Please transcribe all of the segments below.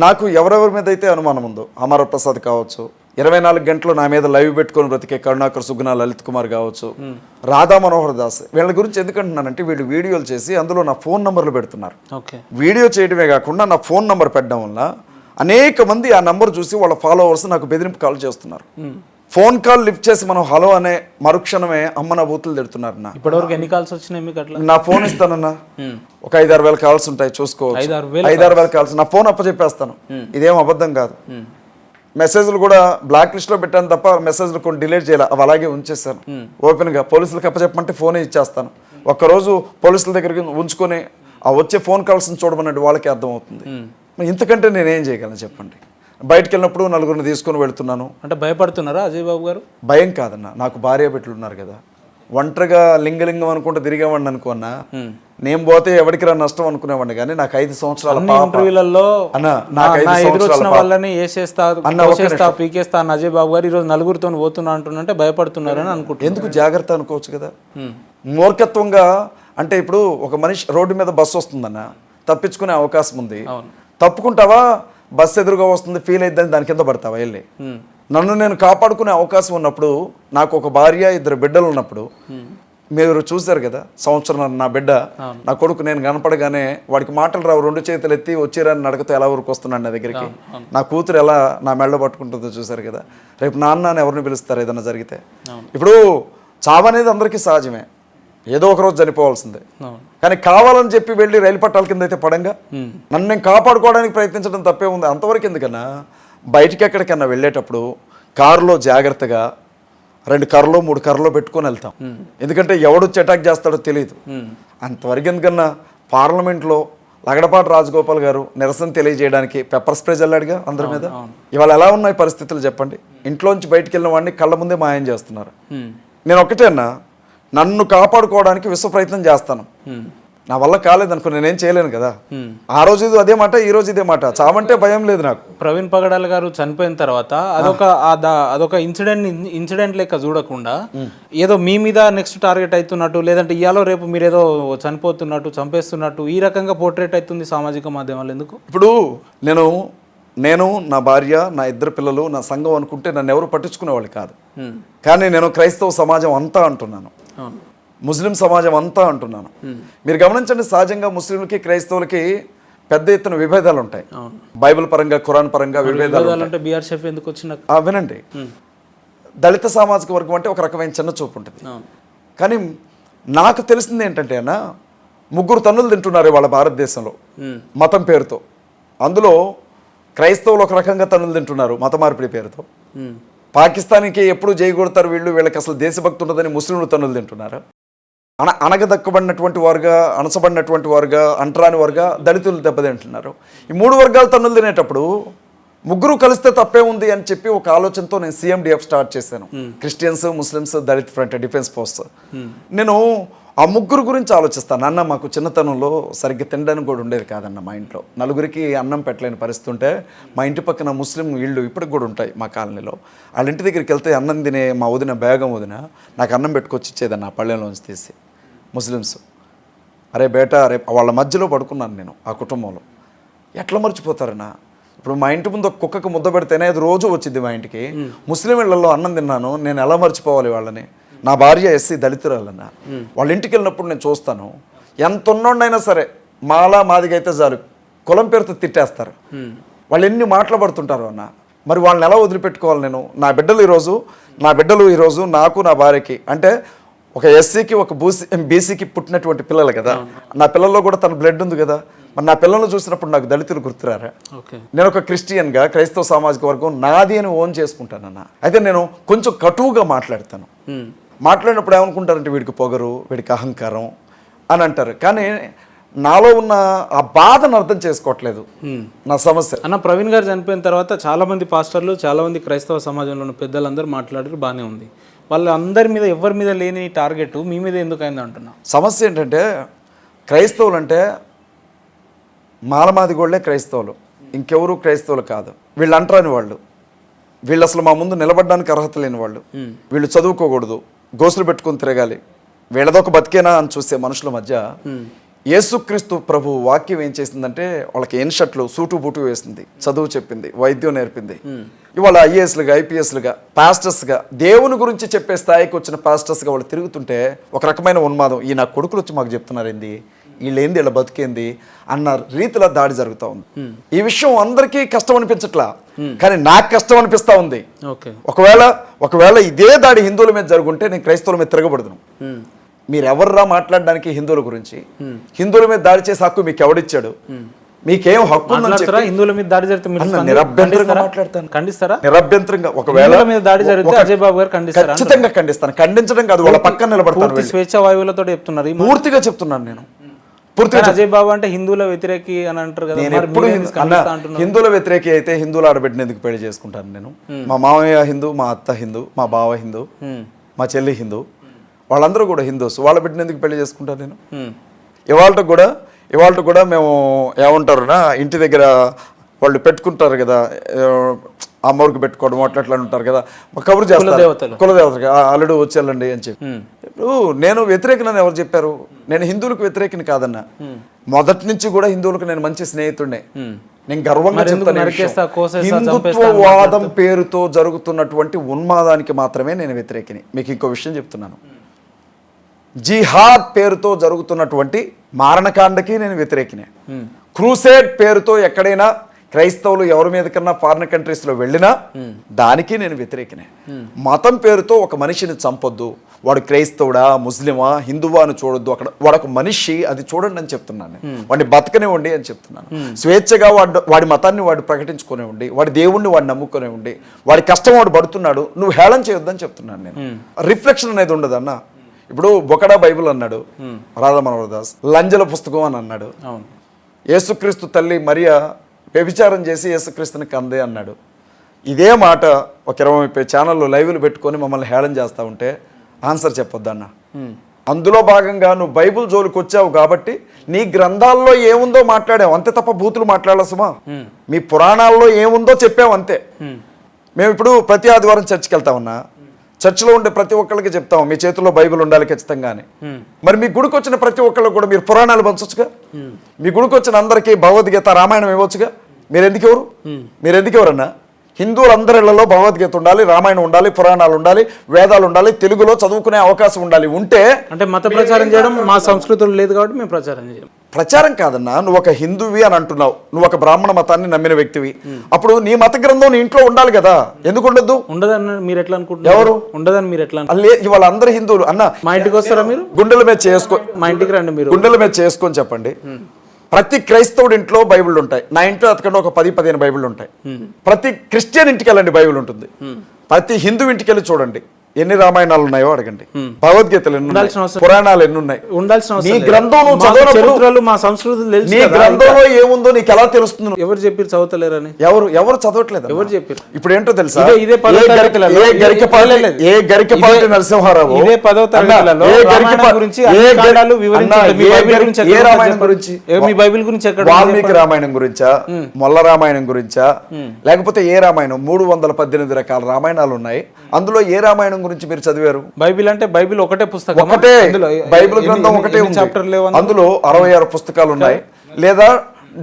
నాకు ఎవరెవరి మీద అయితే అనుమానం ఉందో అమరప్రసాద్ కావచ్చు, 24 గంటలు నా మీద లైవ్ పెట్టుకొని బ్రతికే కరుణాకర్ సుగ్నా, లలిత్ కుమార్ కావచ్చు, రాధా మనోహర్ దాస్, వీళ్ళ గురించి ఎందుకంటున్నానంటే వీళ్ళు వీడియోలు చేసి అందులో నా ఫోన్ నంబర్లు పెడుతున్నారు. వీడియో చేయడమే కాకుండా నా ఫోన్ నంబర్ పెట్టడం వల్ల అనేక మంది ఆ నంబర్ చూసి వాళ్ళ ఫాలోవర్స్ నాకు బెదిరింపు కాల్ చేస్తున్నారు. ఫోన్ కాల్ లిఫ్ట్ చేసి మనం హలో అనే మరుక్షణమే అమ్మ నా బూతులు తిడుతున్నారు. నా ఇప్పటివరకు ఎన్ని కాల్స్ వచ్చినాయి మీకు? అట్లా నా ఫోన్ ఇస్తానన్నా ఒక 5-6 వేల కాల్స్ ఉంటాయి, చూసుకోవచ్చు. 5-6 వేల కాల్స్ నా ఫోన్ అప్పచెప్పేస్తాను. ఇదేం అబద్ధం కాదు. మెసేజ్లు కూడా బ్లాక్ లిస్ట్ లో పెట్టాను తప్ప మెసేజ్లు కొన్ని డిలీట్ చేయాలి, అవి అలాగే ఉంచేస్తాను. ఓపెన్ గా పోలీసులకు అప్పచెప్పమంటే ఫోనే ఇచ్చేస్తాను. ఒక్కరోజు పోలీసుల దగ్గరికి ఉంచుకొని ఆ వచ్చే ఫోన్ కాల్స్ చూడమన్నట్టు వాళ్ళకి అర్థమవుతుంది. ఇంతకంటే నేనేం చేయగలను చెప్పండి? బయటకు వెళ్ళినప్పుడు నలుగురిని తీసుకొని వెళుతున్నాను అంటే భయపడుతున్నారా అజయ్ బాబు గారు? భయం కాదన్న, నాకు భార్య బిడ్డలు ఉన్నారు కదా. ఒంటరిగా లింగలింగం అనుకుంటే తిరిగేవాడిని అనుకున్నా, నేను పోతే ఎవరికి రా నష్టం అనుకునేవాడిని. కానీ నాకు 5 సంవత్సరాల ఇంటర్వ్యూలలో వాళ్ళని వేసేస్తా పీకేస్తా అన్న అజయ్ బాబు గారు ఈరోజు నలుగురితో పోతున్నా అంటున్నంటే భయపడుతున్నారని అనుకుంటున్నాను. ఎందుకు జాగ్రత్త అనుకోవచ్చు కదా. మూర్ఖత్వంగా అంటే ఇప్పుడు ఒక మనిషి రోడ్డు మీద బస్సు వస్తుందన్న, తప్పించుకునే అవకాశం ఉంది, తప్పుకుంటావా? బస్సు ఎదురుగా వస్తుంది, ఫీల్ అయిద్దని దాని కింద పడతావా వెళ్ళి? నన్ను నేను కాపాడుకునే అవకాశం ఉన్నప్పుడు, నాకు ఒక భార్య 2 బిడ్డలు ఉన్నప్పుడు, మీరు చూశారు కదా సంవత్సరం నా బిడ్డ, నా కొడుకు నేను కనపడగానే వాడికి మాటలు రావు, 2 చేతులు ఎత్తి వచ్చిరాని నడకతో ఎలా ఊరికి వస్తున్నాడు నా దగ్గరికి. నా కూతురు ఎలా నా మెళ్ళ పట్టుకుంటుందో చూశారు కదా. రేపు నాన్న ఎవరిని పిలుస్తారు ఏదైనా జరిగితే? ఇప్పుడు చావు అనేది అందరికీ సహజమే, ఏదో ఒక రోజు చనిపోవాల్సిందే. కానీ కావాలని చెప్పి వెళ్ళి రైలు పట్టాల కింద అయితే పడంగా నన్ను నేను కాపాడుకోవడానికి ప్రయత్నించడం తప్పే ఉంది. అంతవరకు ఎందుకన్నా బయటికి ఎక్కడికన్నా వెళ్ళేటప్పుడు కారులో జాగ్రత్తగా 2 కర్రలో 3 కర్రలో పెట్టుకొని వెళ్తాం. ఎందుకంటే ఎవడొచ్చి అటాక్ చేస్తాడో తెలియదు. అంతవరకు ఎందుకన్నా పార్లమెంట్లో లగడపాటి రాజగోపాల్ గారు నిరసన తెలియజేయడానికి పెప్పర్ స్ప్రే చల్లాడుగా అందరి మీద. ఇవాళ ఎలా ఉన్నాయి పరిస్థితులు చెప్పండి? ఇంట్లోంచి బయటికి వెళ్ళిన వాడిని కళ్ళ ముందే మాయం చేస్తున్నారు. నేను ఒక్కటే అన్నా, నన్ను కాపాడుకోవడానికి విశ్వ ప్రయత్నం చేస్తాను. నా వల్ల కాలేదనుకో నేనేం చేయలేను కదా. ఆ రోజు ఇది అదే మాట, ఈ రోజు ఇదే మాట. చావంటే భయం లేదు నాకు. ప్రవీణ్ పగడాల్ గారు చనిపోయిన తర్వాత అదొక ఇన్సిడెంట్ లెక్క చూడకుండా ఏదో మీ మీద నెక్స్ట్ టార్గెట్ అవుతున్నట్టు, లేదంటే ఇయాలో రేపు మీరేదో చనిపోతున్నట్టు, చంపేస్తున్నట్టు ఈ రకంగా పోర్ట్రేట్ అవుతుంది సామాజిక మాధ్యమాలు. ఎందుకు? ఇప్పుడు నేను నా భార్య, నా 2 పిల్లలు, నా సంఘం అనుకుంటే నన్ను ఎవరు పట్టించుకునేవాళ్ళు కాదు. కానీ నేను క్రైస్తవ సమాజం అంతా అంటున్నాను, ముస్లిం సమాజం అంతా అంటున్నాను. మీరు గమనించండి, సహజంగా ముస్లింలకి క్రైస్తవులకి పెద్ద ఎత్తున విభేదాలు ఉంటాయి. బైబిల్ పరంగా, ఖురాన్ పరంగా విభేదాలు. వినండి, దళిత సామాజిక వర్గం అంటే ఒక రకమైన చిన్న చూపు ఉంటుంది. కానీ నాకు తెలిసింది ఏంటంటే అన్న, 3 తన్నులు తింటున్నారు వాళ్ళ భారతదేశంలో మతం పేరుతో. అందులో క్రైస్తవులు ఒక రకంగా తన్నులు తింటున్నారు మత మార్పిడి పేరుతో. పాకిస్తాన్కి ఎప్పుడు జైగొడతారు వీళ్ళు, వీళ్ళకి అసలు దేశభక్తి ఉండదని ముస్లింలు తన్నులు తింటున్నారు. అనగదక్కబడినటువంటి వారుగా, అణచబడినటువంటి వారుగా, అంటరాని వారుగా దళితులు దెబ్బతింటున్నారు. ఈ 3 వర్గాలు తన్నులు తినేటప్పుడు 3 కలిస్తే తప్పే ఉంది అని చెప్పి ఒక ఆలోచనతో నేను CMDF స్టార్ట్ చేశాను. Christians, Muslims, Dalit front, defence force. నేను ఆ 3 గురించి ఆలోచిస్తాను. అన్న మాకు చిన్నతనంలో సరిగ్గా తినడానికి కూడా ఉండేది కాదన్న. మా ఇంట్లో నలుగురికి అన్నం పెట్టలేని పరిస్థితి ఉంటే, మా ఇంటి పక్కన ముస్లిం ఇళ్ళు ఇప్పటికి కూడా ఉంటాయి మా కాలనీలో. వాళ్ళ ఇంటి దగ్గరికి వెళ్తే అన్నం తినే మా వదిన, బేగం వదిన, నాకు అన్నం పెట్టుకొచ్చి ఇచ్చేదన్న ఆ పళ్ళెంలోంచి తీసి. ముస్లిమ్స్, అరే బేటా, రేపు వాళ్ళ మధ్యలో పడుకున్నాను నేను ఆ కుటుంబంలో. ఎట్లా మర్చిపోతారన్నా? ఇప్పుడు మా ఇంటి ముందు ఒక కుక్కకు ముద్ద పెడితేనే అది రోజు వచ్చింది మా ఇంటికి. ముస్లిం ఇళ్లలో అన్నం తిన్నాను, నేను ఎలా మర్చిపోవాలి వాళ్ళని? నా భార్య SC దళితురాలన్న. వాళ్ళ ఇంటికి వెళ్ళినప్పుడు నేను చూస్తాను, ఎంత ఉన్నోడైనా సరే మాదిగా అయితే చాలు కులం పేరుతో తిట్టేస్తారు. వాళ్ళు ఎన్ని మాటలు పడుతుంటారు అన్న. మరి వాళ్ళని ఎలా వదిలిపెట్టుకోవాలి నేను? నా బిడ్డలు ఈరోజు నాకు, నా భార్యకి, అంటే ఒక SCకి ఒక BCకి పుట్టినటువంటి పిల్లలు కదా. నా పిల్లల్లో కూడా తన బ్లడ్ ఉంది కదా. మరి నా పిల్లలను చూసినప్పుడు నాకు దళితులు గుర్తురారా? నేను ఒక క్రిస్టియన్గా క్రైస్తవ సామాజిక వర్గం నాది అని ఓన్ చేసుకుంటానన్న. అయితే నేను కొంచెం కటువుగా మాట్లాడతాను. మాట్లాడినప్పుడు ఏమనుకుంటారంటే వీడికి పొగరు, వీడికి అహంకారం అని అంటారు. కానీ నాలో ఉన్న ఆ బాధను అర్థం చేసుకోవట్లేదు. నా సమస్య అన్న, ప్రవీణ్ గారు చనిపోయిన తర్వాత చాలామంది పాస్టర్లు, చాలామంది క్రైస్తవ సమాజంలో ఉన్న పెద్దలందరూ మాట్లాడారు, బాగానే ఉంది. వాళ్ళందరి మీద ఎవరి మీద లేని టార్గెట్ మీ మీద ఎందుకు అయింది అంటున్నా. సమస్య ఏంటంటే, క్రైస్తవులు అంటే మాలమాదిగోళ్లే క్రైస్తవులు, ఇంకెవరు క్రైస్తవులు కాదు. వీళ్ళు అంటరాని వాళ్ళు, వీళ్ళు అసలు మా ముందు నిలబడడానికి అర్హత లేని వాళ్ళు. వీళ్ళు చదువుకోకూడదు, గోసులు పెట్టుకొని తిరగాలి, వీళ్ళదొక బతికేనా అని చూసే మనుషుల మధ్య యేసుక్రీస్తు ప్రభు వాక్యం ఏం చేసిందంటే వాళ్ళకి ఎన్షర్ట్లు సూటు బూటు వేసింది, చదువు చెప్పింది, వైద్యం నేర్పింది. ఇవాళ ఐఏఎస్లుగా ఐపీఎస్లుగా పాస్టర్స్గా దేవుని గురించి చెప్పే స్థాయికి వచ్చిన పాస్టర్స్గా వాళ్ళు తిరుగుతుంటే ఒక రకమైన ఉన్మాదం, ఈ నా కొడుకులు వచ్చి మాకు చెప్తున్నారు ఏంది, వీళ్ళేంది, వీళ్ళ బతికేంది అన్న రీతిలో దాడి జరుగుతూ ఉంది. ఈ విషయం అందరికీ కష్టం అనిపించట్లా, కానీ నాకు కష్టం అనిపిస్తూ ఉంది. ఒకవేళ ఇదే దాడి హిందువుల మీద జరుగుంటే నేను క్రైస్తవుల మీద తిరగబడదును. మీరెవర్రా మాట్లాడడానికి హిందువుల గురించి? హిందువుల మీద దాడి చేసే హక్కు మీకు ఎవడిచ్చాడు? మీకేం హక్కు ఉందని చెప్పి హిందువుల మీద దాడి జరిగితే నిరభ్యంతరంగా మాట్లాడతాను. ఖండిస్తారా? నిరభ్యంతరంగా. ఒకవేళ మీద దాడి జరిగితే అజయ్ బాబు గారు ఖండిస్తారా? ఖచ్చితంగా ఖండిస్తాను. ఖండించడం కాదు, వాళ్ళ పక్కన నిలబడతాను. స్వేచ్ఛ వాయువులతో చెప్తున్నారు, పూర్తిగా చెప్తున్నాను నేను. అజయ్ బాబు అంటే హిందువుల వ్యతిరేకి అని అంటారు కదా. నేను ఎప్పుడు హిందువుల వ్యతిరేకి అయితే హిందువుల ఆడబిడ్డని ఎందుకు పెళ్లి చేసుకుంటాను నేను? మా మామయ్య హిందూ, మా అత్త హిందూ, మా బావ హిందూ, మా చెల్లి హిందూ, వాళ్ళందరూ కూడా హిందూస్. వాళ్ళ బిడ్డని ఎందుకు పెళ్లి చేసుకుంటాను నేను? ఇవాళ కూడా మేము ఏమంటారునా, ఇంటి దగ్గర వాళ్ళు పెట్టుకుంటారు కదా, అమ్మవారికి పెట్టుకోవడం అట్లా ఉంటారు కదా, కబురు చేస్తారు కులదేవతకి, అల్లుడు వచ్చేళ్ళండి అని చెప్పి. ఇప్పుడు నేను వ్యతిరేకనని ఎవరు చెప్పారు? నేను హిందువులకు వ్యతిరేకని కాదన్నా. మొదటి నుంచి కూడా హిందువులకు నేను మంచి స్నేహితుడినే. నేను గర్వంగా చెప్తాను, హిందుత్వవాదం పేరుతో జరుగుతున్నటువంటి ఉన్మాదానికి మాత్రమే నేను వ్యతిరేకిని. మీకు ఇంకో విషయం చెప్తున్నాను, జిహాద్ పేరుతో జరుగుతున్నటువంటి మారణకాండకి నేను వ్యతిరేకినే. క్రూసేడ్ పేరుతో ఎక్కడైనా క్రైస్తవులు ఎవరి మీద కన్నా ఫారిన్ కంట్రీస్లో వెళ్ళినా దానికి నేను వ్యతిరేకినే. మతం పేరుతో ఒక మనిషిని చంపొద్దు, వాడు క్రైస్తవుడా, ముస్లిమా, హిందువా అని చూడొద్దు. అక్కడ వాడొక మనిషి, అది చూడండి అని చెప్తున్నాను. వాడిని బతకనివ్వండి అని చెప్తున్నాను. స్వేచ్ఛగా వాడి మతాన్ని వాడు ప్రకటించుకునేవ్వండి, వాడి దేవుణ్ణి వాడు నమ్ముకునేవ్వండి, వాడి కష్టం వాడు పడుతున్నాడు, నువ్వు హేళన చేయొద్దని చెప్తున్నాను నేను. రిఫ్లెక్షన్ అనేది ఉండదు అన్న. ఇప్పుడు బొకడా బైబిల్ అన్నాడు రాధా మనోహర్ దాస్, లంజల పుస్తకం అని అన్నాడు. యేసుక్రీస్తు తల్లి మరియా వ్యభిచారం చేసి యేసుక్రీస్తుని కందే అన్నాడు. ఇదే మాట ఒక 20-30 ఛానళ్ళు లైవ్లు పెట్టుకొని మమ్మల్ని హేళన చేస్తూ ఉంటే ఆన్సర్ చెప్పొద్దన్న. అందులో భాగంగా నువ్వు బైబిల్ జోలికి వచ్చావు కాబట్టి నీ గ్రంథాల్లో ఏముందో మాట్లాడావు అంతే తప్ప బూతులు మాట్లాడాల సుమా. మీ పురాణాల్లో ఏముందో చెప్పావు అంతే. మేము ఇప్పుడు ప్రతి ఆదివారం చర్చికి వెళ్తామన్నా, చర్చిలో ఉండే ప్రతి ఒక్కరికి చెప్తాం మీ చేతుల్లో బైబిల్ ఉండాలి ఖచ్చితంగా అని. మరి మీ గుడికి వచ్చిన ప్రతి ఒక్కళ్ళు కూడా మీరు పురాణాలు పంచొచ్చుగా. మీ గుడికి వచ్చిన అందరికీ భగవద్గీత రామాయణం ఇవ్వచ్చుగా. మీరెందుకెవరన్నా? హిందువులందరిళ్లలో భగవద్గీత ఉండాలి, రామాయణం ఉండాలి, పురాణాలు ఉండాలి, వేదాలు ఉండాలి, తెలుగులో చదువుకునే అవకాశం ఉండాలి. ఉంటే అంటే మత ప్రచారం చేయడం మా సంస్కృతులు లేదు కాబట్టి మేము ప్రచారం చేయం. ప్రచారం కాదన్నా, నువ్వు ఒక హిందువి అని అంటున్నావు, నువ్వు ఒక బ్రాహ్మణ మతాన్ని నమ్మిన వ్యక్తివి, అప్పుడు నీ మత గ్రంథం నీ ఇంట్లో ఉండాలి కదా. ఎందుకు ఉండద్దు? ఉండదని మీరు ఎట్లా అనుకుంటున్నారు? ఎవరు ఉండదని మీరు ఎట్లా? ఇవాళ అందరు హిందువులు అన్న మా ఇంటికి వస్తారా మీరు? గుండెల మీద చేసుకో, మా ఇంటికి రండి మీరు, గుండెల మీద చేసుకొని చెప్పండి. ప్రతి క్రైస్తవుడి ఇంట్లో బైబిల్ ఉంటాయి. నా ఇంట్లో అతకంటే ఒక 10-15 బైబిల్ ఉంటాయి. ప్రతి క్రిస్టియన్ ఇంటికి వెళ్ళండి, బైబిల్ ఉంటుంది. ప్రతి హిందూ ఇంటికి వెళ్ళి చూడండి ఎన్ని రామాయణాలు ఉన్నాయో అడగండి, భగవద్గీతలు ఎన్ని ఉన్నాయి, పురాణాలు ఎన్ని ఉన్నాయి. నీ గ్రంథం మా సంస్కృతి నీ గ్రంథంలో ఏముందో నీకు ఎలా తెలుస్తుంది? ఎవరు చెప్పారు చదవలేరని? ఎవరు చదవట్లేదు. ఎవరు చెప్పారు? ఇప్పుడు ఏంటో తెలుసా, ఏ గరికపాటి నరసింహారావు ఏ 10వ తరగతిలో ఏ రామాయణం గురించి, మీ బైబిల్ గురించి ఎక్కడ? వాల్మీకి రామాయణం గురించా, మొల్ల రామాయణం గురించా, లేకపోతే ఏ రామాయణం? 318 రకాల రామాయణాలు ఉన్నాయి. అందులో ఏ రామాయణం గురించి మీరు చదివారు? బైబిల్ అంటే బైబిల్ ఒకటే పుస్తకం, ఒకటే బైబిల్ గ్రంథం ఒకటే చాప్టర్ లేవు. అందులో 66 పుస్తకాలు ఉన్నాయి, లేదా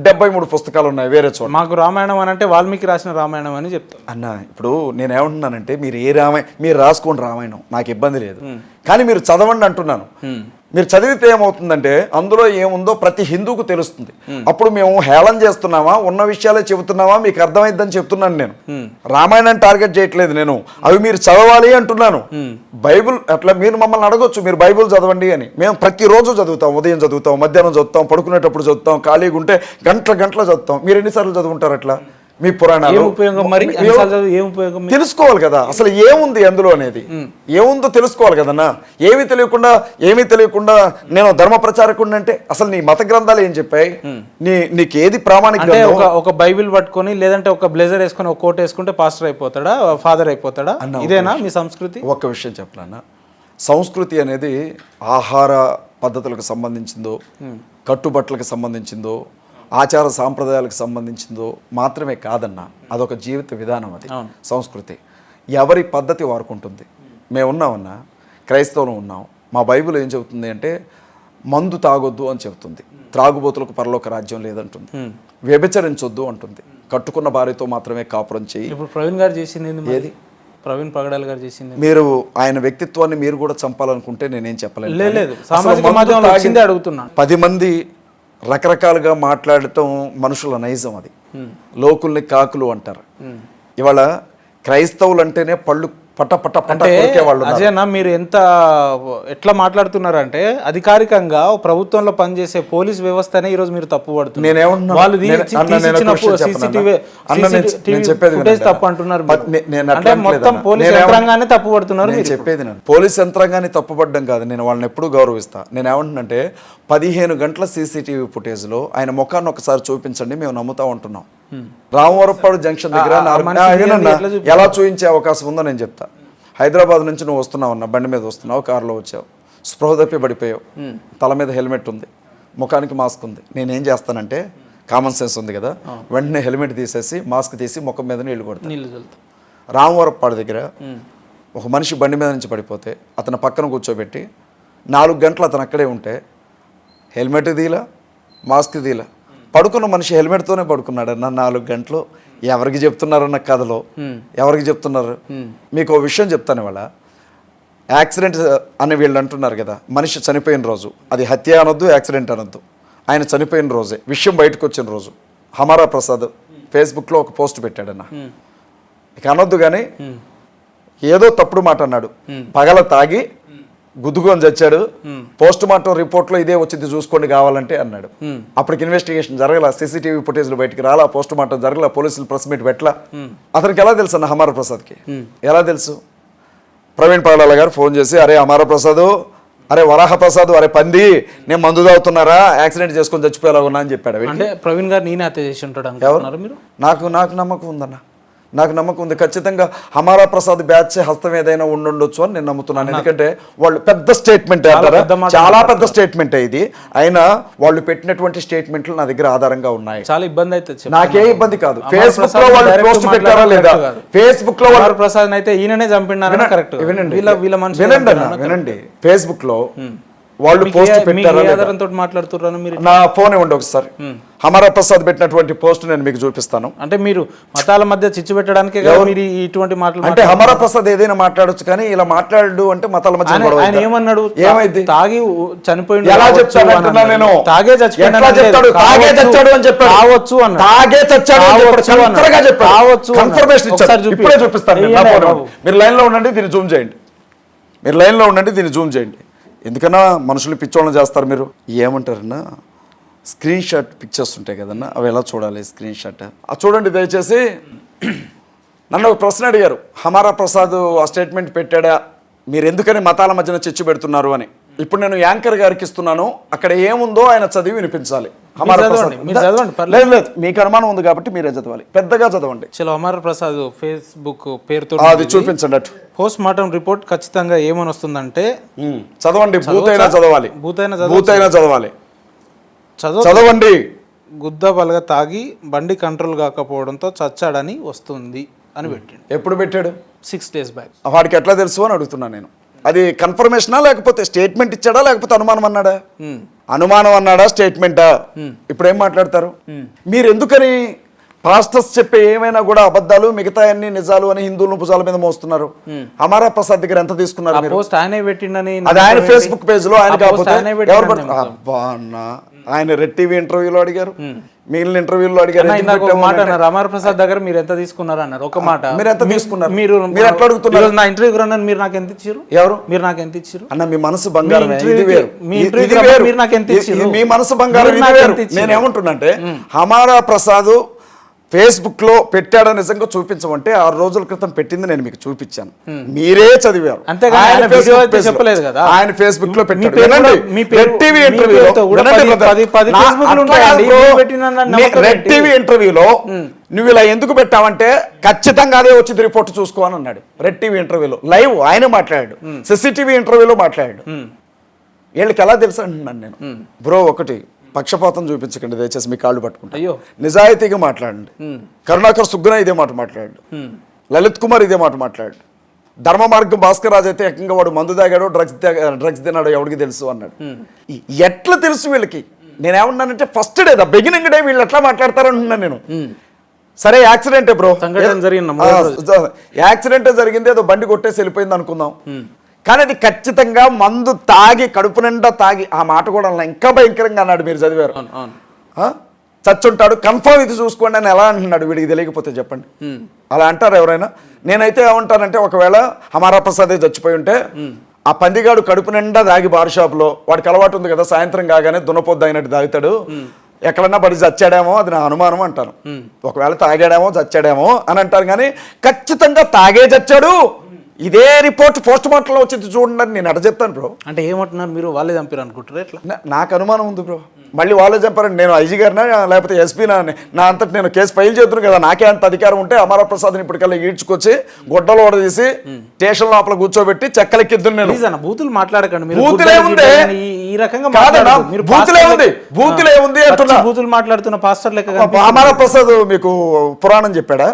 73 పుస్తకాలు ఉన్నాయి వేరే చోట. మాకు రామాయణం అని అంటే వాల్మీకి రాసిన రామాయణం అని చెప్తాను అన్న. ఇప్పుడు నేను ఏమంటున్నానంటే మీరు రాసుకోండి రామాయణం, నాకు ఇబ్బంది లేదు, కానీ మీరు చదవండి అంటున్నాను. మీరు చదివితే ఏమవుతుందంటే అందులో ఏముందో ప్రతి హిందూకు తెలుస్తుంది. అప్పుడు మేము హేళన చేస్తున్నామా, ఉన్న విషయాలే చెబుతున్నామా, మీకు అర్థమైందని చెప్తున్నాను. నేను రామాయణాన్ని టార్గెట్ చేయట్లేదు, నేను అవి మీరు చదవాలి అంటున్నాను. బైబిల్ అట్లా మీరు మమ్మల్ని అడగొచ్చు, మీరు బైబిల్ చదవండి అని. మేము ప్రతిరోజు చదువుతాం, ఉదయం చదువుతాం, మధ్యాహ్నం చదువుతాం, పడుకునేటప్పుడు చదువుతాం, ఖాళీగా ఉంటే గంటల చదువుతాం. మీరు ఎన్నిసార్లు చదువుంటారు అట్లా? మీ పురాణాలు తెలుసుకోవాలి కదా, అసలు ఏముంది అందులో అనేది ఏముందో తెలుసుకోవాలి కదన్నా. ఏమీ తెలియకుండా నేను ధర్మ ప్రచారకుడిని అంటే అసలు నీ మత గ్రంథాలు ఏం చెప్పాయి? నీకు ఏది ప్రామాణిక? ఒక బైబిల్ పట్టుకొని లేదంటే ఒక బ్లేజర్ వేసుకొని ఒక కోట్ వేసుకుంటే పాస్టర్ అయిపోతాడా, ఫాదర్ అయిపోతాడా? ఇదేనా మీ సంస్కృతి? ఒక్క విషయం చెప్పాలన్నా, సంస్కృతి అనేది ఆహార పద్ధతులకు సంబంధించిందో, కట్టుబట్టలకు సంబంధించిందో, ఆచార సాంప్రదాయాలకు సంబంధించిందో మాత్రమే కాదన్నా, అదొక జీవిత విధానం. అది సంస్కృతి. ఎవరి పద్ధతి వారుకుంటుంది. మేము ఉన్నామన్నా, క్రైస్తవులు ఉన్నాం. మా బైబిల్ ఏం చెబుతుంది అంటే మందు తాగొద్దు అని చెబుతుంది, త్రాగుబోతులకు పరలోక రాజ్యం లేదంటుంది, వ్యభిచరించొద్దు అంటుంది, కట్టుకున్న భార్యతో మాత్రమే కాపురం చేయి. ఇప్పుడు ప్రవీణ్ గారు చేసింది ఏంది? ఏది ప్రవీణ్ పగడాల్ గారు చేసింది? మీరు ఆయన వ్యక్తిత్వాన్ని మీరు కూడా చంపాలనుకుంటే నేనేం చెప్పలేను. లేదు, సామాజిక మాధ్యమంలో వచ్చిందే అడుగుతున్నాను. 10 మంది రకరకాలుగా మాట్లాడటం మనుషుల నైజం, అది లోకుల్ని కాకులు అంటారు. ఇవాళ క్రైస్తవులు అంటేనే పళ్ళు పట్ట పట్ట పట్ట కొరికే వాళ్ళు. అజయన్న, మీరు ఎట్లా మాట్లాడుతున్నారంటే అధికారికంగా ప్రభుత్వంలో పనిచేసే పోలీస్ వ్యవస్థనే ఈ రోజు మీరు తప్పు పడుతున్నారు. తప్పు అంటున్నారు అంటే మొత్తం పోలీస్ యంత్రాంగాన్ని తప్పు పడుతున్నారు. నేను చెప్పేది పోలీస్ యంత్రాంగాన్ని తప్పుపడడం కాదు, నేను వాళ్ళని ఎప్పుడు గౌరవిస్తా. నేను ఏమంటున్నంటే 15 గంటల CCTV ఫుటేజ్ లో ఆయన ముఖాన్ని ఒకసారి చూపించండి, మేము నమ్ముతా ఉంటున్నాం. రామవరపాడు జంక్షన్ దగ్గర ఎలా చూపించే అవకాశం ఉందో నేను చెప్తా. హైదరాబాద్ నుంచి నువ్వు వస్తున్నావు అన్న, బండి మీద వస్తున్నావు, కారులో వచ్చావు, స్పృహ తప్పి పడిపోయావు, తల మీద హెల్మెట్ ఉంది, ముఖానికి మాస్క్ ఉంది. నేనేం చేస్తానంటే, కామన్ సెన్స్ ఉంది కదా, వెంటనే హెల్మెట్ తీసేసి మాస్క్ తీసి ముఖం మీద నీళ్లు కొడతాను. రామవరపాడు దగ్గర ఒక మనిషి బండి మీద నుంచి పడిపోతే అతను పక్కన కూర్చోబెట్టి 4 గంటలు అతను అక్కడే ఉంటే హెల్మెట్ తీలా, మాస్క్ తీలా, పడుకున్న మనిషి హెల్మెట్తోనే పడుకున్నాడు అన్న 4 గంటలు. ఎవరికి చెప్తున్నారన్న కథలో ఎవరికి చెప్తున్నారు? మీకు ఒక విషయం చెప్తాను. ఇవాళ యాక్సిడెంట్ అని వీళ్ళు అంటున్నారు కదా, మనిషి చనిపోయిన రోజు, అది హత్య అనొద్దు, యాక్సిడెంట్ అనొద్దు, ఆయన చనిపోయిన రోజే విషయం బయటకు వచ్చిన రోజు హమారా ప్రసాద్ ఫేస్బుక్లో ఒక పోస్ట్ పెట్టాడన్న. ఇక అనొద్దు కానీ ఏదో తప్పుడు మాట అన్నాడు, పగల తాగి గుద్దుకొని చచ్చాడు, పోస్ట్ మార్టం రిపోర్ట్లో ఇదే వచ్చింది చూసుకోండి కావాలంటే అన్నాడు. అప్పటికి ఇన్వెస్టిగేషన్ జరగల, CCTV ఫుటేజ్లు బయటికి రాలా, పోస్ట్ మార్టం జరగల, పోలీసులు ప్రెస్ మీట్ పెట్టలా. అతనికి ఎలా తెలుసు అన్న హమారా ప్రసాద్కి? ఎలా తెలుసు? ప్రవీణ్ పగడాల గారు ఫోన్ చేసి, అరే హమారా ప్రసాద్, అరే వరాహ ప్రసాద్, అరే పంది, నేను మందు తాగుతున్నారా, యాక్సిడెంట్ చేసుకొని చచ్చిపోయేలా ఉన్నా అని చెప్పాడు. అంటే ప్రవీణ్ గారు నేనే హత్య చేసి ఉంటాడు మీరు? నాకు నమ్మకం ఉందన్న, నాకు నమ్మకం ఉంది. ఖచ్చితంగా హమారా ప్రసాద్ బ్యాచ్ హస్తం ఏదైనా ఉండొచ్చు అని నేను నమ్ముతున్నాను. ఎందుకంటే వాళ్ళు పెద్ద స్టేట్మెంట్, చాలా పెద్ద స్టేట్మెంట్ ఇది. అయినా వాళ్ళు పెట్టినటువంటి స్టేట్మెంట్లు నా దగ్గర ఆధారంగా ఉన్నాయి. చాలా ఇబ్బంది అయితే నాకే ఇబ్బంది కాదు. ఫేస్బుక్ లో వాళ్ళు పోస్ట్ పెట్టారా లేదా? ఫేస్బుక్ లో వాళ్ళు ప్రసాద్ అయితే ఈయననే చంపినారని కరెక్ట్. వినండి, ఫేస్బుక్ లో వాళ్ళు పోస్ట్ పెట్టారా మాట్లాడుతున్నారు మీరు? నా ఫోన్ ఇవ్వండి ఒకసారి. హమారా ప్రసాద్ పెట్టినటువంటి పోస్ట్ నేను మీకు చూపిస్తాను. అంటే మీరు మతాల మధ్య చిచ్చు పెట్టడానికి ఇటువంటి మాటలు అంటే హమారా ప్రసాద్ ఏదైనా మాట్లాడొచ్చు, కానీ ఇలా మాట్లాడు అంటే మతాల మధ్య ఆయన ఏమన్నాడు? ఏమైంది? తాగి చనిపోయింది. ఎలా చెప్తాను అంటున్నా నేను? తాగే చచ్చిపోయాడు, తాగే చచ్చాడు అని చెప్పాడు. కావచ్చు అన్న, తాగే చచ్చాడు కావచ్చు, కన్ఫర్మేషన్ ఇచ్చారు. ఇప్పుడే చూపిస్తాను. మీరు లైన్ లో ఉండండి, దీన్ని జూమ్ చేయండి. మీరు లైన్ లో ఉండండి, దీన్ని జూమ్ చేయండి. ఎందుకన్నా మనుషులు పిచ్చోళ్ళని చేస్తారు మీరు. ఏమంటారన్నా, స్క్రీన్ షాట్ పిక్చర్స్ ఉంటాయి కదన్నా, అవి ఎలా చూడాలి? స్క్రీన్ షాట్ చూడండి దయచేసి. నన్ను ఒక ప్రశ్న అడిగారు, హమారా ప్రసాద్ ఆ స్టేట్మెంట్ పెట్టాడా, మీరు ఎందుకని మతాల మధ్యన చిచ్చు పెడుతున్నారు అని. ఇప్పుడు నేను యాంకర్ గారికి ఇస్తున్నాను, అక్కడ ఏముందో ఆయన చదివి వినిపించాలి. హమారా ప్రసాద్ లేదు, మీకు అనుమానం ఉంది కాబట్టి మీరే చదవాలి, పెద్దగా చదవండి. చలో, హమారా ప్రసాద్ ఫేస్బుక్ పేరుతో అది చూపించండి. అటు పోస్ట్ మార్టం రిపోర్ట్ ఖచ్చితంగా ఏమని వస్తుందంటే చదవండి. భూతైనా చదవాలి, భూతైనా చదవాలి, చదవండి. గుద్ద బలగ తాగి బండి కంట్రోల్ కాకపోవడంతో చచ్చాడని వస్తుంది అని పెట్టాడు. ఎప్పుడు పెట్టాడు? 6 days బ్యాక్. వాడికి ఎట్లా తెలుసు అని అడుగుతున్నాను నేను. అది కన్ఫర్మేషనా లేకపోతే స్టేట్మెంట్ ఇచ్చాడా లేకపోతే అనుమానం అన్నాడా? అనుమానం అన్నాడా, స్టేట్మెంటా? ఇప్పుడు ఏం మాట్లాడతారు మీరు? ఎందుకని పాస్టర్స్ చెప్పే ఏమైనా కూడా అబద్ధాలు, మిగతా అన్ని నిజాలు అని హిందువులను భుజాల మీద మోస్తున్నారు? హమారా ప్రసాద్ దగ్గర ఎంత తీసుకున్నారు? అది ఆయన ఫేస్బుక్ పేజ్ లో. ఆయన కాకపోతే ఆయన రెడ్ టీవీ ఇంటర్వ్యూలో అడిగారు, మిగిలిన ఇంటర్వ్యూలో అడిగారు. హమారా ప్రసాద్ దగ్గర మీరు ఎంత తీసుకున్నారు అన్నారు. ఒక మాట, మీరు ఎంత తీసుకున్నారు? మీరు ఎట్లా అడుగుతున్నారు? నా ఇంటర్వ్యూ రన్నారు, మీరు నాకు ఎంత ఇచ్చారు? ఎవరు? మీరు నాకు ఎంత ఇచ్చారు అన్న? మీ మనసు బంగారం, మీరు నాకు ఎంత ఇచ్చారు? మీ మనసు బంగారం. నేను ఏమంటున్నా అంటే, హమారా ప్రసాద్ ఫేస్బుక్ లో పెట్టాడో నిజంగా చూపించమంటే 6 రోజుల క్రితం పెట్టింది నేను మీకు చూపించాను, మీరే చదివారు. చెప్పలేదు కదా ఆయన ఫేస్బుక్ లో పెట్టాడు. రెడ్ టీవీ ఇంటర్వ్యూలో నువ్వు ఇలా ఎందుకు పెట్టావంటే ఖచ్చితంగా అదే వచ్చింది రిపోర్ట్ చూసుకో అని అన్నాడు. రెడ్ టీవీ ఇంటర్వ్యూలో లైవ్ ఆయన మాట్లాడాడు, CCTV ఇంటర్వ్యూలో మాట్లాడాడు. వీళ్ళకి ఎలా తెలుసు అంటున్నాను నేను. బ్రో, ఒకటి పక్షపాతం చూపించకండి దయచేసి, మీ కాళ్ళు పట్టుకుంటా. అయ్యో, నిజాయితీగా మాట్లాడండి. కరుణాకర్ సుగ్గున ఇదే మాట మాట్లాడు, లలిత్ కుమార్ ఇదే మాట మాట్లాడు, ధర్మ మార్గం భాస్కర్ రాజు అయితే ఏకంగా వాడు మందు తాగాడో డ్రగ్స్ తిన్నాడో ఎవరికి తెలుసు అన్నాడు. ఎట్లా తెలుసు వీళ్ళకి? నేనేమన్నానంటే ఫస్ట్ డే బిగినింగ్ డే వీళ్ళు ఎట్లా మాట్లాడతారనుకున్నాను నేను. సరే యాక్సిడెంటే బ్రో, యాక్సిడెంటే జరిగింది, ఏదో బండి కొట్టేసి వెళ్ళిపోయింది అనుకుందాం. కానీ అది ఖచ్చితంగా మందు తాగి కడుపు నిండా తాగి, ఆ మాట కూడా ఇంకా భయంకరంగా అన్నాడు, మీరు చదివారు. చచ్చుంటాడు కన్ఫర్మ్ ఇది చూసుకోండి అని ఎలా అంటున్నాడు, వీడికి తెలియకపోతే చెప్పండి. అలా అంటారు ఎవరైనా? నేనైతే ఏమంటానంటే, ఒకవేళ హమారా ప్రసాదే చచ్చిపోయి ఉంటే ఆ పందిగాడు కడుపు నిండా తాగి బార్ షాప్లో, వాడికి అలవాటు ఉంది కదా సాయంత్రం కాగానే దున్నపోద్దు అయినట్టు తాగుతాడు, ఎక్కడన్నా పడి చచ్చాడేమో అది నా అనుమానం అంటాను. ఒకవేళ తాగాడేమో చచ్చాడేమో అని అంటారు, కానీ ఖచ్చితంగా తాగే చచ్చాడు ఇదే రిపోర్ట్ పోస్ట్ మార్టంలో వచ్చింది చూడండి అని నేను అట చెప్తాను బ్రో. అంటే ఏమంటున్నారు మీరు, వాళ్ళే చంపారు అనుకుంటారు ఎట్లా? నాకు అనుమానం ఉంది బ్రో, మళ్ళీ వాళ్ళే చంపారండి. నేను ఐజీ గారినా లేకపోతే ఎస్పీనా, నా అంతటి నేను కేసు ఫైల్ చేస్తున్నాను కదా, నాకే అంత అధికారం ఉంటే అమరా ప్రసాద్ని ఇప్పటికల్లా ఈడ్చుకొచ్చి గొడ్డలు ఓడదీసి స్టేషన్ లోపల కూర్చోబెట్టి చెక్కలెక్కిద్దును నేను. బూతులు మాట్లాడకండి మీరు. బూతులే ఉంది ఈ రకంగా బూతులే ఉంది, బూతులే ఉంది అంటున్నా. బూతులు మాట్లాడుతున్న పాస్టర్ లెక్క అమరా ప్రసాద్ మీకు పురాణం చెప్పాడా?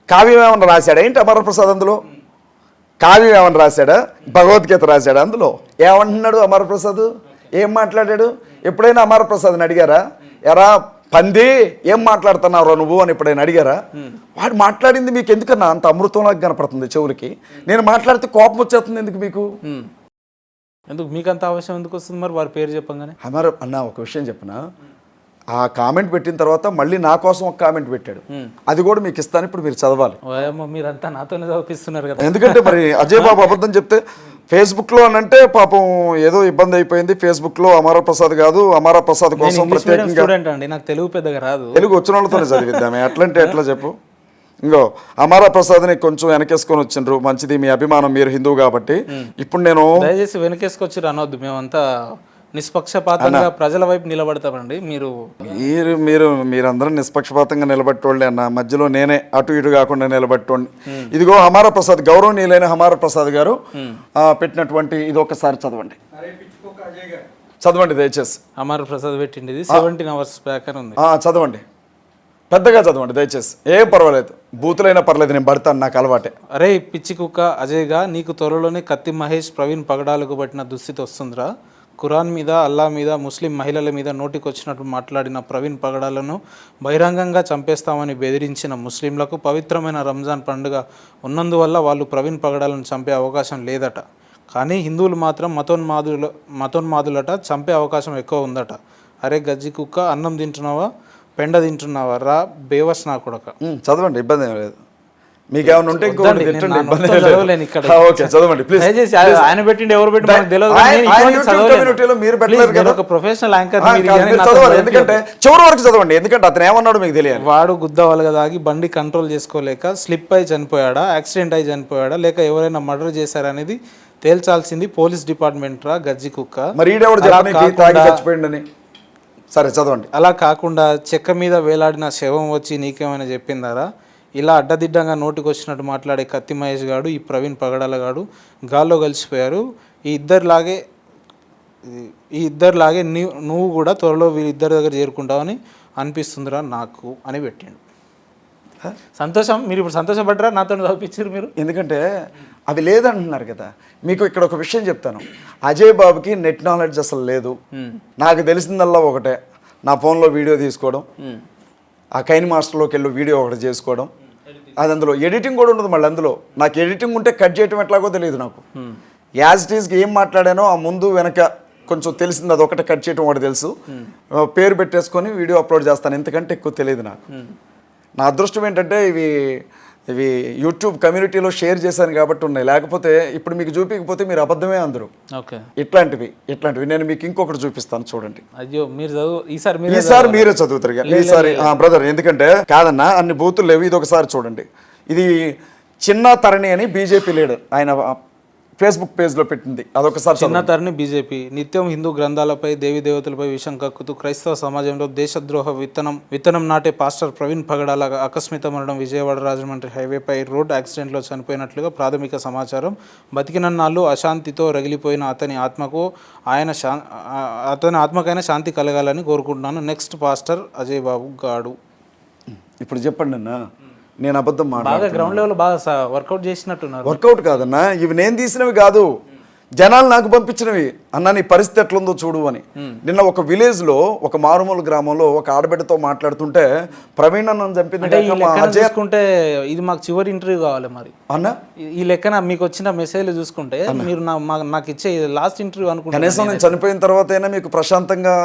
కావ్యం ఏమన్నా రాశాడా ఏంటి అమరా ప్రసాద్? అందులో కావ్యం ఏమన్నా రాశాడా? భగవద్గీత రాశాడా? అందులో ఏమంటున్నాడు అమరప్రసాద్? ఏం మాట్లాడాడు? ఎప్పుడైనా అమరప్రసాద్ని అడిగారా, ఎరా పంది ఏం మాట్లాడుతున్నావు నువ్వు అని ఎప్పుడైనా అడిగారా? వాడు మాట్లాడింది మీకు ఎందుకన్నా అంత అమృతంలాగా కనపడుతుంది చెవులకి? నేను మాట్లాడితే కోపం వచ్చేస్తుంది ఎందుకు మీకు? ఎందుకు మీకు అంత అవసరం ఎందుకు వస్తుంది మరి వారి పేరు చెప్పంగానే? అన్న ఒక విషయం చెప్పనా, ఆ కామెంట్ పెట్టిన తర్వాత మళ్ళీ నా కోసం ఒక కామెంట్ పెట్టాడు, అది కూడా మీకు ఇస్తాను, ఇప్పుడు మీరు చదవాలి. మీరంతా నాతోనే చదివిస్తున్నారు కదా. ఎందుకంటే మరి అజయ్ బాబు అబద్ధం చెప్తే ఫేస్బుక్ లో అని అంటే పాపం ఏదో ఇబ్బంది అయిపోయింది. ఫేస్బుక్ లో అమరా ప్రసాద్ కాదు, అమరా ప్రసాద్ కోసం ప్రత్యేకంగా నాకు తెలుగు పెద్దగా రాదు, తెలుగు వచ్చిన వాళ్ళతోనే చదివిద్దామే. ఎట్లంటే ఎట్లా చెప్పు? ఇంకో అమరా ప్రసాద్ని కొంచెం వెనకేసుకొని వచ్చిండ్రు, మంచిది మీ అభిమానం, మీరు హిందువు కాబట్టి. ఇప్పుడు నేను దయచేసి వెనకేసుకొచ్చి అనొద్దు, మేమంతా నిష్పక్షపాతంగా ప్రజల వైపు నిలబడతామండి. మీరందరూ నిష్పక్షపాతంగా నిలబెట్టోళ్ళే అన్న, మధ్యలో నేనే అటు ఇటు కాకుండా నిలబెట్టోండి. ఇదిగో హమారా ప్రసాద్, గౌరవనీయులైన హమారా ప్రసాద్ గారు పెట్టినటువంటి ఇది ఒకసారి చదవండి, చదవండి దయచేసి. హమారా ప్రసాద్ పెట్టింది 17 hours బ్యాక్ అని ఉంది, చదవండి, పెద్దగా చదవండి దయచేసి. ఏం పర్వాలేదు, బూతులైనా పర్లేదు, నేను పడతాను, నాకు అలవాటే. అరే పిచ్చి కుక్క అజయ్గా, నీకు త్వరలోనే కత్తి మహేష్ ప్రవీణ్ పగడాలకు పట్టిన దుస్థితి వస్తుందిరా. ఖురాన్ మీద, అల్లా మీద, ముస్లిం మహిళల మీద నోటికొచ్చినట్టు మాట్లాడిన ప్రవీణ్ పగడాలను బహిరంగంగా చంపేస్తామని బెదిరించిన ముస్లింలకు పవిత్రమైన రంజాన్ పండుగ ఉన్నందువల్ల వాళ్ళు ప్రవీణ్ పగడాలను చంపే అవకాశం లేదట. కానీ హిందువులు మాత్రం మతోన్మాదులట, చంపే అవకాశం ఎక్కువ ఉందట. అరే గజ్జి కుక్క, అన్నం తింటున్నావా పెండ తింటున్నావా రా బేవస్ నా కొడక. చదవండి, ఇబ్బంది ఏం లేదు. మీకు ఏమైనా ఉంటే ఆయన పెట్టిండి ఎవరు పెట్టి మీరు పెట్టలేదు కదా, ఒక ప్రొఫెషనల్ యాంకర్. ఎందుకంటే చివరి వరకు చదవండి, ఎందుకంటే అతను ఏమన్నాడు మీకు తెలియాలి. వాడు గుద్దవలుగా దాగి బండి కంట్రోల్ చేసుకోలేక స్లిప్ అయి చనిపోయాడా, యాక్సిడెంట్ అయి చనిపోయాడా, లేక ఎవరైనా మర్డర్ చేశారనేది తేల్చాల్సింది పోలీస్ డిపార్ట్మెంట్ రా గజ్జి కుక్క. మరి చచ్చిపోయిండని సరే చదవండి. అలా కాకుండా చెక్క మీద వేలాడిన శవం వచ్చి నీకేమైనా చెప్పిందారా? ఇలా అడ్డదిడ్డంగా నోటికి వచ్చినట్టు మాట్లాడే కత్తి మహేష్ గాడు, ఈ ప్రవీణ్ పగడాల గాడు గాల్లో కలిసిపోయారు. ఈ ఇద్దరిలాగే నువ్వు కూడా త్వరలో వీళ్ళిద్దరి దగ్గర చేరుకుంటావని అనిపిస్తుందిరా నాకు అని పెట్టిండు. సంతోషం, మీరు ఇప్పుడు సంతోషపడ్డరా నాతో చదివించారు మీరు? ఎందుకంటే అవి లేదంటున్నారు కదా. మీకు ఇక్కడ ఒక విషయం చెప్తాను, అజయ్ బాబుకి నెట్ నాలెడ్జ్ అసలు లేదు. నాకు తెలిసిందల్లా ఒకటే, నా ఫోన్లో వీడియో తీసుకోవడం, ఆ కైన్ మాస్టర్లోకి వెళ్ళి వీడియో ఒకటి చేసుకోవడం, అది అందులో ఎడిటింగ్ కూడా ఉండదు. మళ్ళీ అందులో నాకు ఎడిటింగ్ ఉంటే కట్ చేయటం ఎట్లాగో తెలియదు నాకు. యాజ్ ఇట్ ఈస్కి ఏం మాట్లాడానో ఆ ముందు వెనక కొంచెం తెలిసింది, అది ఒకటి కట్ చేయటం ఒకటి తెలుసు. పేరు పెట్టేసుకొని వీడియో అప్లోడ్ చేస్తాను, ఎందుకంటే ఎక్కువ తెలియదు నాకు. నా అదృష్టం ఏంటంటే ఇవి యూట్యూబ్ కమ్యూనిటీలో షేర్ చేశాను కాబట్టి ఉన్నాయి, లేకపోతే ఇప్పుడు మీకు చూపించకపోతే మీరు అబద్ధమే అందరూ. ఇట్లాంటివి నేను మీకు ఇంకొకటి చూపిస్తాను చూడండి. అయ్యో మీరు ఈసారి మీరే చదువుతారు ఈసారి బ్రదర్, ఎందుకంటే కాదన్నా అన్ని బూతులు లేవు. ఇది ఒకసారి చూడండి, ఇది చిన్న తరణి అని బీజేపీ లీడర్ ఆయన ఫేస్బుక్ పేజ్లో పెట్టింది, అదొకసారి. చిన్న తరణి బీజేపీ నిత్యం హిందూ గ్రంథాలపై, దేవీ దేవతలపై విషం కక్కుతూ క్రైస్తవ సమాజంలో దేశద్రోహ విత్తనం నాటే పాస్టర్ ప్రవీణ్ పగడాల ఆకస్మిక మరణం. విజయవాడ రాజమండ్రి హైవేపై రోడ్ యాక్సిడెంట్లో చనిపోయినట్లుగా ప్రాథమిక సమాచారం. బతికినన్నాళ్ళు అశాంతితో రగిలిపోయిన అతని ఆత్మకైనా శాంతి కలగాలని కోరుకుంటున్నాను. నెక్స్ట్ పాస్టర్ అజయ్ బాబు గాడు. ఇప్పుడు చెప్పండి అన్న, నేను అబద్ధం మాట్లాడు బాగా గ్రౌండ్ లెవెల్ బాగా వర్కౌట్ చేసినట్టున్నారు. వర్కౌట్ కాదన్నా, ఇవి నేను తీసినవి కాదు, జనాలు నాకు పంపించినవి. అన్న నీ పరిస్థితి ఎట్లుందో చూడు అని. నిన్న ఒక విలేజ్ లో, ఒక మారుమూల గ్రామంలో ఒక ఆడబిడ్డతో మాట్లాడుతుంటే ప్రవీణ్ అన్నను చంపింది అంటే ఈ కాక మా లెక్కన అజయ్ చూసుకుంటే ఇది మాకు చివరి ఇంటర్వ్యూ కావాలి మరి. అన్న. ఈ లెక్కన మీకు వచ్చిన మెసేజ్లు చూసుకుంటే మీరు నాకు ఇచ్చే లాస్ట్ ఇంటర్వ్యూ అనుకుంటున్నాను. కనీసం నేను చనిపోయిన తర్వాత అయినా మీకు ప్రశాంతంగా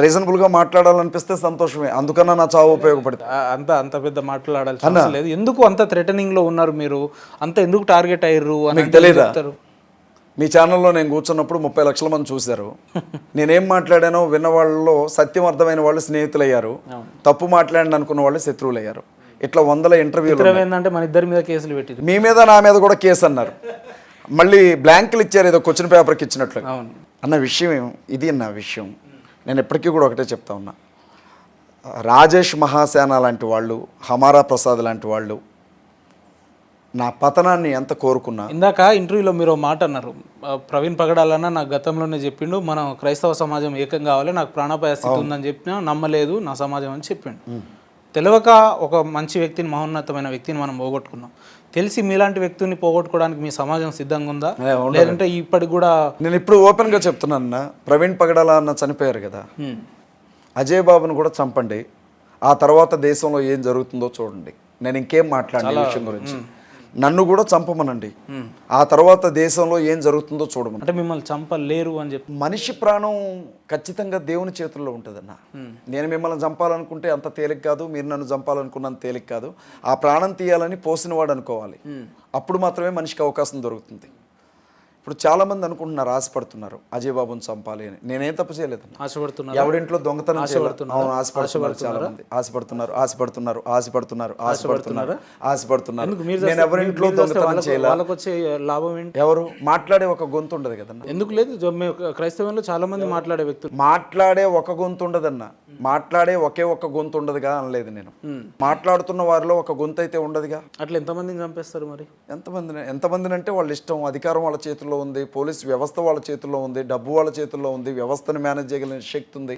రీజనబుల్ గా మాట్లాడాలనిపిస్తే సంతోషమే. అందుకన్నా నా చావు ఉపయోగపడుతుంది. అంత పెద్ద మాట్లాడాల్సిన అవసరం లేదు. ఎందుకు అంత థ్రెటనింగ్ లో ఉన్నారు మీరు? అంత ఎందుకు టార్గెట్ అయ్యారు అని మీకు తెలియదా? మీ ఛానల్లో నేను కూర్చున్నప్పుడు 30 లక్షల మంది చూశారు. నేనేం మాట్లాడానో విన్న వాళ్ళలో సత్యం అర్థమైన వాళ్ళు స్నేహితులయ్యారు, తప్పు మాట్లాడిన అనుకున్న వాళ్ళు శత్రువులయ్యారు. ఇట్లా 100 ఇంటర్వ్యూలు. ఏంటంటే మన ఇద్దరి మీద కేసులు పెట్టారు. మీ మీద నా మీద కూడా కేసు అన్నారు. మళ్ళీ బ్లాంకులు ఇచ్చారు ఏదో క్వశ్చన్ పేపర్కి ఇచ్చినట్లు. అన్న విషయం ఇది. నా విషయం నేను ఎప్పటికీ కూడా ఒకటే చెప్తా ఉన్నా. రాజేష్ మహాసేన లాంటి వాళ్ళు, హమారా ప్రసాద్ లాంటి వాళ్ళు నా పతనాన్ని ఎంత కోరుకున్నా. ఇందాక ఇంటర్వ్యూలో మీరు మాట అన్నారు, ప్రవీణ్ పగడాలన్న నాకు గతంలోనే చెప్పిండు మనం క్రైస్తవ సమాజం ఏకం కావాలి, నాకు ప్రాణాపాయ స్థితి ఉందని చెప్పినా నమ్మలేదు నా సమాజం అని చెప్పిండు. తెలియక ఒక మంచి వ్యక్తిని, మహోన్నతమైన వ్యక్తిని మనం పోగొట్టుకున్నాం. తెలిసి మీలాంటి వ్యక్తిని పోగొట్టుకోవడానికి మీ సమాజం సిద్ధంగా ఉందా? లేదంటే ఇప్పటికి కూడా? నేను ఇప్పుడు ఓపెన్గా చెప్తున్నాను, ప్రవీణ్ పగడాల అన్న చనిపోయారు కదా, అజయ్ బాబును కూడా చంపండి, ఆ తర్వాత దేశంలో ఏం జరుగుతుందో చూడండి. నేను ఇంకేం మాట్లాడిన విషయం గురించి. నన్ను కూడా చంపమనండి, ఆ తర్వాత దేశంలో ఏం జరుగుతుందో చూడమని. అంటే మిమ్మల్ని చంపలేరు అని చెప్పి. మనిషి ప్రాణం ఖచ్చితంగా దేవుని చేతుల్లో ఉంటుందన్న. నేను మిమ్మల్ని చంపాలనుకుంటే అంత తేలిక కాదు, మీరు నన్ను చంపాలనుకున్నంత తేలిక కాదు. ఆ ప్రాణం తీయాలని పోసినవాడు అనుకోవాలి, అప్పుడు మాత్రమే మనిషికి అవకాశం దొరుకుతుంది. ఇప్పుడు చాలా మంది అనుకుంటున్నారు, ఆశపడుతున్నారు అజయ్ బాబుని చంపాలి అని. నేనేం తప్పు చేయలేదు. ఆశపడుతున్నారు. ఎవడింట్లో దొంగతనం ఆశపడుతున్నారు. చాలా మంది ఆశపడుతున్నారు. నేను ఎవరింట్లో దొంగతనం చేయాలి. లాభం ఏంటి? ఎవరు మాట్లాడే ఒక గొంతు ఉండదు కదన్న. ఎందుకు లేదు? క్రైస్తవంలో చాలా మంది మాట్లాడే వ్యక్తులు. మాట్లాడే ఒక గొంతు ఉండదన్న, మాట్లాడే ఒకే ఒక్క గొంతు ఉండదుగా అనలేదు నేను. మాట్లాడుతున్న వారిలో ఒక గొంతు అయితే ఉండదుగా. అట్లా ఎంతమందిని చంపేస్తారు మరి? ఎంతమందిని అంటే వాళ్ళ ఇష్టం. అధికారం వాళ్ళ చేతుల్లో ఉంది, పోలీస్ వ్యవస్థ వాళ్ళ చేతుల్లో ఉంది, డబ్బు వాళ్ళ చేతుల్లో ఉంది, వ్యవస్థను మేనేజ్ చేయగలిగిన శక్తి ఉంది.